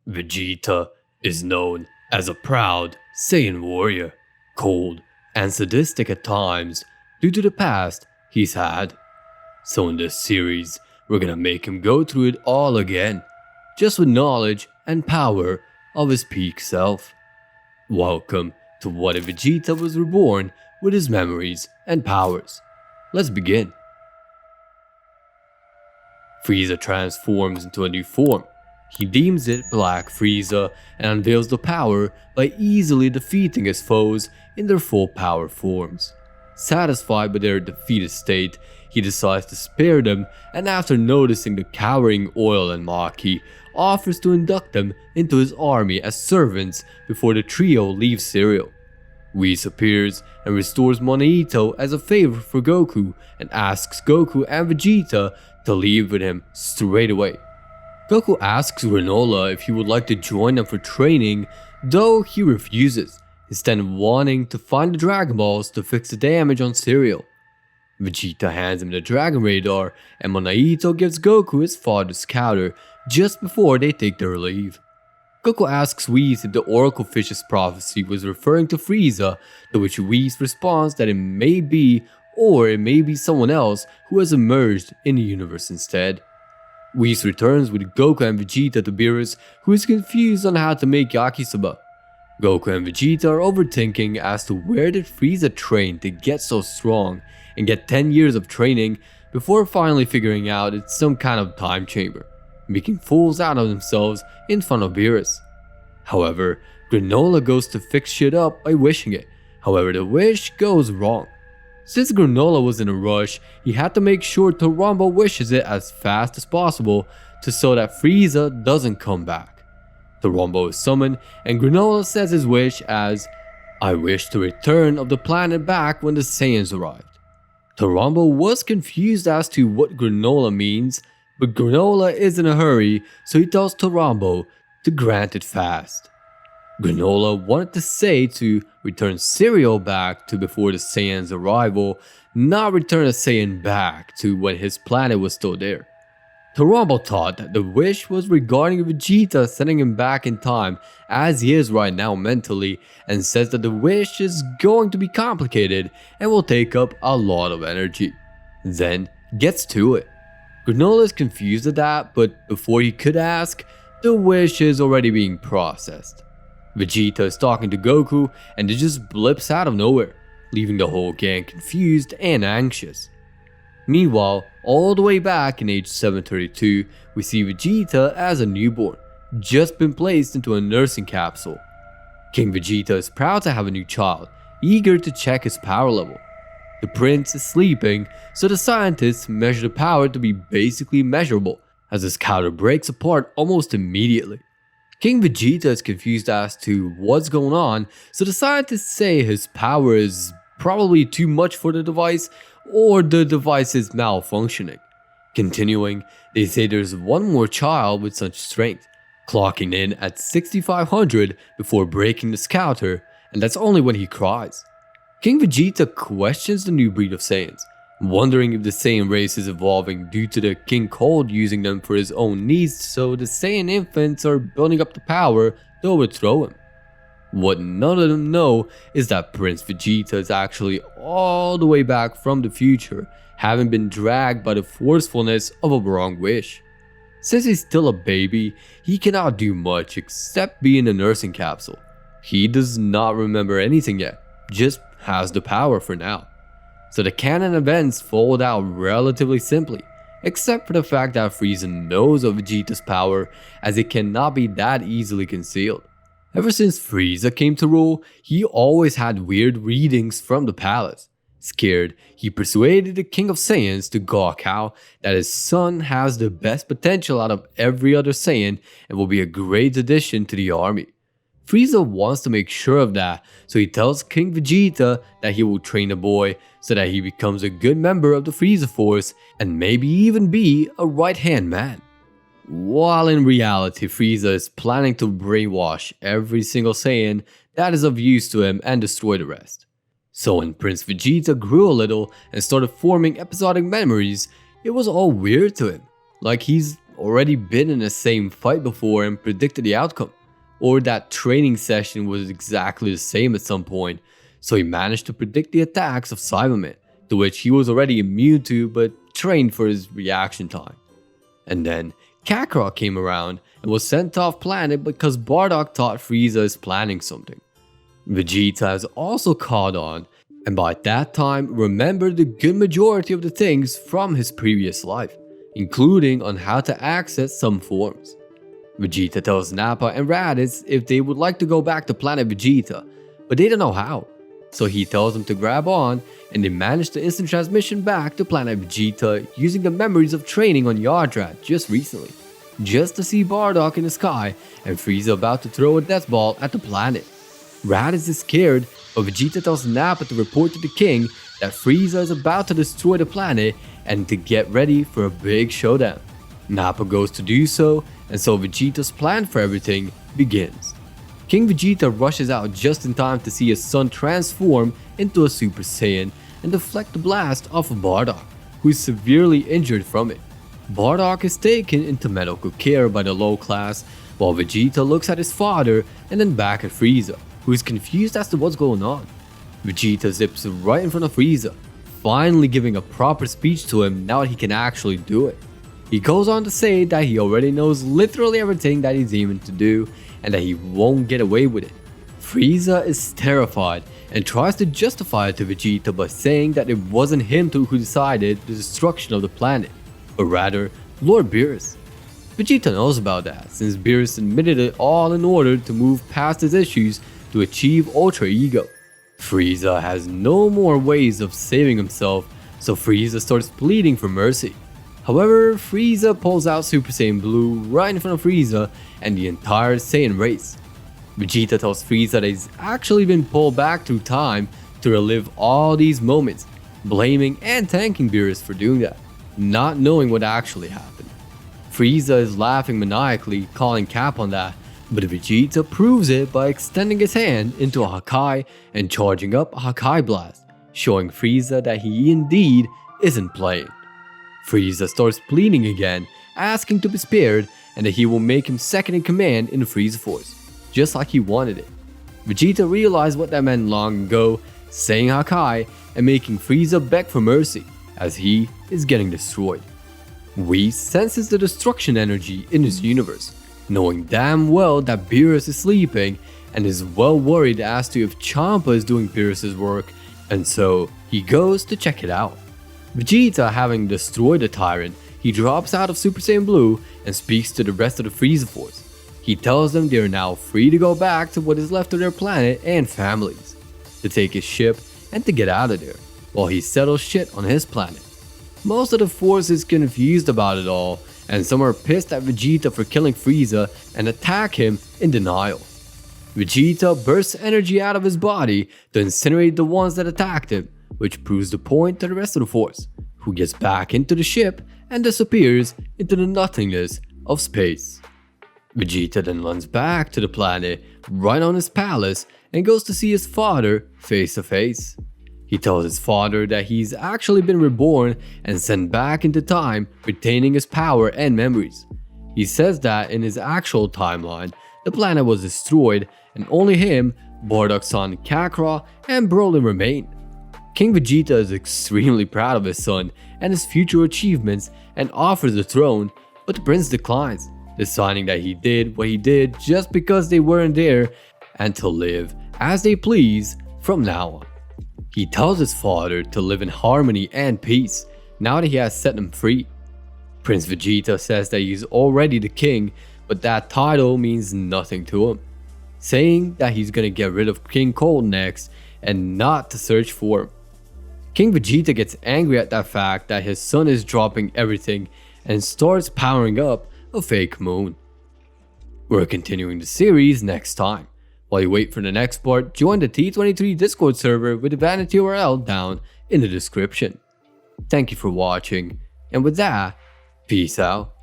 Vegeta is known as a proud Saiyan warrior, cold and sadistic at times due to the past he's had. So in this series, we're gonna make him go through it all again, just with knowledge and power of his peak self. Welcome to What If Vegeta Was Reborn with his memories and powers. Let's begin. Freeza transforms into a new form. He deems it Black Freeza and unveils the power by easily defeating his foes in their full power forms. Satisfied with their defeated state, he decides to spare them, and after noticing the cowering Oil and Maki, offers to induct them into his army as servants before the trio leaves Cereal. Whis appears and restores Monaito as a favor for Goku and asks Goku and Vegeta to leave with him straight away. Goku asks Granola if he would like to join them for training, though he refuses, instead wanting to find the Dragon Balls to fix the damage on Cereal. Vegeta hands him the Dragon Radar, and Monaito gives Goku his father's scouter just before they take their leave. Goku asks Whis if the Oracle Fish's prophecy was referring to Freeza, to which Whis responds that it may be, or it may be someone else who has emerged in the universe instead. Whis returns with Goku and Vegeta to Beerus, who is confused on how to make yakisoba. Goku and Vegeta are overthinking as to where did Frieza train to get so strong and get 10 years of training before finally figuring out it's some kind of time chamber, making fools out of themselves in front of Beerus. However, Granola goes to fix shit up by wishing it, however the wish goes wrong. Since Granola was in a rush, he had to make sure Torambo wishes it as fast as possible so that Frieza doesn't come back. Torambo is summoned and Granola says his wish as, "I wish the return of the planet back when the Saiyans arrived." Torambo was confused as to what Granola means, but Granola is in a hurry, so he tells Torambo to grant it fast. Granola wanted to say to return Cereal back to before the Saiyans' arrival, not return a Saiyan back to when his planet was still there. Torambo thought that the wish was regarding Vegeta sending him back in time as he is right now mentally, and says that the wish is going to be complicated and will take up a lot of energy. Then gets to it. Granola is confused at that, but before he could ask, the wish is already being processed. Vegeta is talking to Goku and it just blips out of nowhere, leaving the whole gang confused and anxious. Meanwhile, all the way back in age 732, we see Vegeta as a newborn, just been placed into a nursing capsule. King Vegeta is proud to have a new child, eager to check his power level. The prince is sleeping, so the scientists measure the power to be basically measurable, as his counter breaks apart almost immediately. King Vegeta is confused as to what's going on, so the scientists say his power is probably too much for the device, or the device is malfunctioning. Continuing, they say there's one more child with such strength, clocking in at 6500 before breaking the scouter, and that's only when he cries. King Vegeta questions the new breed of Saiyans, wondering if the Saiyan race is evolving due to the King Cold using them for his own needs, so the Saiyan infants are building up the power to overthrow him. What none of them know is that Prince Vegeta is actually all the way back from the future, having been dragged by the forcefulness of a wrong wish. Since he's still a baby, he cannot do much except be in a nursing capsule. He does not remember anything yet, just has the power for now. So the canon events fold out relatively simply, except for the fact that Frieza knows of Vegeta's power, as it cannot be that easily concealed. Ever since Frieza came to rule, he always had weird readings from the palace. Scared, he persuaded the King of Saiyans to gawk how that his son has the best potential out of every other Saiyan and will be a great addition to the army. Frieza wants to make sure of that, so he tells King Vegeta that he will train the boy so that he becomes a good member of the Frieza Force and maybe even be a right-hand man. While in reality, Frieza is planning to brainwash every single Saiyan that is of use to him and destroy the rest. So when Prince Vegeta grew a little and started forming episodic memories, it was all weird to him. Like he's already been in the same fight before and predicted the outcome, or that training session was exactly the same at some point, so he managed to predict the attacks of Cybermen, to which he was already immune to but trained for his reaction time. And then Kakarot came around and was sent off planet because Bardock thought Freeza is planning something. Vegeta has also caught on, and by that time remembered the good majority of the things from his previous life, including on how to access some forms. Vegeta tells Nappa and Raditz if they would like to go back to Planet Vegeta, but they don't know how. So he tells them to grab on, and they manage the instant transmission back to Planet Vegeta using the memories of training on Yardrat just recently, just to see Bardock in the sky and Frieza about to throw a death ball at the planet. Raditz is scared, but Vegeta tells Nappa to report to the king that Frieza is about to destroy the planet and to get ready for a big showdown. Nappa goes to do so, and so Vegeta's plan for everything begins. King Vegeta rushes out just in time to see his son transform into a Super Saiyan and deflect the blast off of Bardock, who is severely injured from it. Bardock is taken into medical care by the low class, while Vegeta looks at his father and then back at Frieza, who is confused as to what's going on. Vegeta zips right in front of Frieza, finally giving a proper speech to him now that he can actually do it. He goes on to say that he already knows literally everything that he's aiming to do and that he won't get away with it. Frieza is terrified and tries to justify it to Vegeta by saying that it wasn't him who decided the destruction of the planet, but rather Lord Beerus. Vegeta knows about that since Beerus admitted it all in order to move past his issues to achieve Ultra Ego. Frieza has no more ways of saving himself, so Frieza starts pleading for mercy. However, Frieza pulls out Super Saiyan Blue right in front of Frieza and the entire Saiyan race. Vegeta tells Frieza that he's actually been pulled back through time to relive all these moments, blaming and thanking Beerus for doing that, not knowing what actually happened. Frieza is laughing maniacally, calling cap on that, but Vegeta proves it by extending his hand into a Hakai and charging up a Hakai Blast, showing Frieza that he indeed isn't playing. Frieza starts pleading again, asking to be spared and that he will make him second in command in the Frieza Force, just like he wanted it. Vegeta realized what that meant long ago, saying Hakai and making Frieza beg for mercy, as he is getting destroyed. Whis senses the destruction energy in his universe, knowing damn well that Beerus is sleeping and is well worried as to if Champa is doing Beerus' work, and so he goes to check it out. Vegeta having destroyed the Tyrant, he drops out of Super Saiyan Blue and speaks to the rest of the Frieza Force. He tells them they are now free to go back to what is left of their planet and families, to take his ship and to get out of there, while he settles shit on his planet. Most of the Force is confused about it all, and some are pissed at Vegeta for killing Frieza and attack him in denial. Vegeta bursts energy out of his body to incinerate the ones that attacked him, which proves the point to the rest of the Force, who gets back into the ship and disappears into the nothingness of space. Vegeta then runs back to the planet, right on his palace, and goes to see his father face to face. He tells his father that he's actually been reborn and sent back into time, retaining his power and memories. He says that in his actual timeline, the planet was destroyed and only him, Bardock's son Kakarot, and Broly remained. King Vegeta is extremely proud of his son and his future achievements and offers the throne, but the prince declines, deciding that he did what he did just because they weren't there and to live as they please from now on. He tells his father to live in harmony and peace now that he has set them free. Prince Vegeta says that he's already the king, but that title means nothing to him, saying that he's gonna get rid of King Cold next and not to search for him. King Vegeta gets angry at that fact that his son is dropping everything and starts powering up a fake moon. We're continuing the series next time. While you wait for the next part, join the T23 Discord server with the vanity URL down in the description. Thank you for watching, and with that, peace out.